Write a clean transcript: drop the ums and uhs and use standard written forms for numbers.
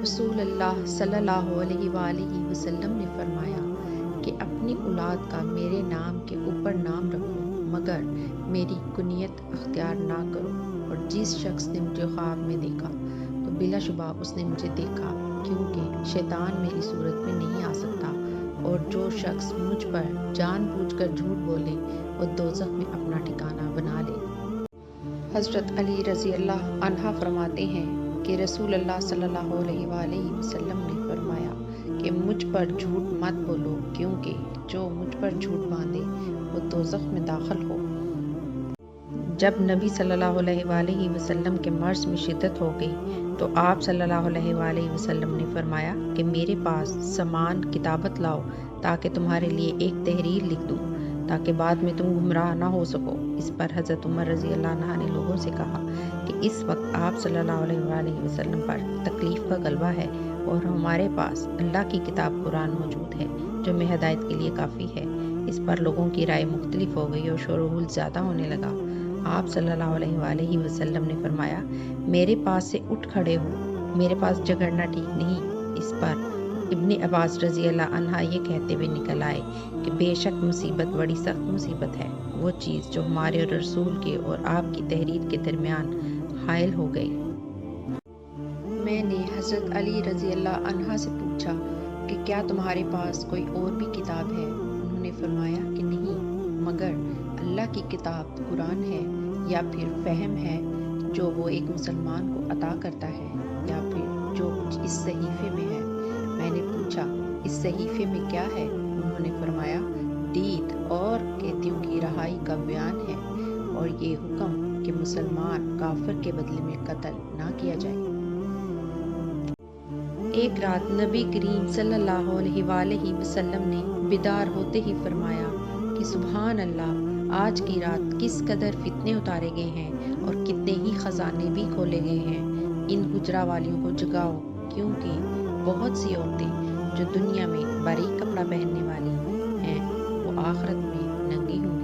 رسول اللہ صلی اللہ علیہ وآلہ وسلم نے فرمایا کہ اپنی اولاد کا میرے نام کے اوپر نام رکھو مگر میری کنیت اختیار نہ کرو، اور جس شخص نے مجھے خواب میں دیکھا تو بلا شبہ اس نے مجھے دیکھا، کیونکہ شیطان میری صورت میں نہیں آ سکتا، اور جو شخص مجھ پر جان بوجھ کر جھوٹ بولے وہ دوزخ میں اپنا ٹھکانہ بنا لے۔ حضرت علی رضی اللہ عنہ فرماتے ہیں کہ رسول اللہ صلی اللہ علیہ وآلہ وسلم نے فرمایا کہ مجھ پر جھوٹ مت بولو، کیونکہ جو مجھ پر جھوٹ باندھے وہ دوزخ میں داخل ہو۔ جب نبی صلی اللہ علیہ وآلہ وسلم کے مرض میں شدت ہو گئی تو آپ صلی اللہ علیہ وآلہ وسلم نے فرمایا کہ میرے پاس سامان کتابت لاؤ تاکہ تمہارے لیے ایک تحریر لکھ دوں تاکہ بعد میں تم گمراہ نہ ہو سکو۔ اس پر حضرت عمر رضی اللہ عنہ نے لوگوں سے کہا کہ اس وقت آپ صلی اللہ علیہ وآلہ وسلم پر تکلیف کا غلبہ ہے اور ہمارے پاس اللہ کی کتاب قرآن موجود ہے جو ہمیں ہدایت کے لیے کافی ہے۔ اس پر لوگوں کی رائے مختلف ہو گئی اور شور و غل زیادہ ہونے لگا۔ آپ صلی اللہ علیہ وآلہ وسلم نے فرمایا میرے پاس سے اٹھ کھڑے ہو، میرے پاس جھگڑنا ٹھیک نہیں۔ اس پر ابن عباس رضی اللہ عنہ یہ کہتے ہوئے نکل آئے کہ بے شک مصیبت بڑی سخت مصیبت ہے، وہ چیز جو ہمارے اور رسول کے اور آپ کی تحریر کے درمیان حائل ہو گئی۔ میں نے حضرت علی رضی اللہ عنہ سے پوچھا کہ کیا تمہارے پاس کوئی اور بھی کتاب ہے؟ انہوں نے فرمایا کہ نہیں، مگر اللہ کی کتاب قرآن ہے، یا پھر فہم ہے جو وہ ایک مسلمان کو عطا کرتا ہے، یا پھر جو کچھ اس صحیفے میں ہے۔ میں نے پوچھا اس صحیفے میں کیا ہے؟ انہوں نے فرمایا دید اور قیدیوں کی رہائی کا بیان ہے، اور یہ حکم کہ مسلمان کافر کے بدلے میں قتل نہ کیا جائے۔ ایک رات نبی کریم صلی اللہ علیہ وآلہ وسلم نے بیدار ہوتے ہی فرمایا کہ سبحان اللہ، آج کی رات کس قدر فتنے اتارے گئے ہیں اور کتنے ہی خزانے بھی کھولے گئے ہیں۔ ان حجرہ والیوں کو جگاؤ، کیونکہ بہت سی عورتیں جو دنیا میں باریک کپڑا پہننے والی ہیں وہ آخرت میں ننگی ہوں گی۔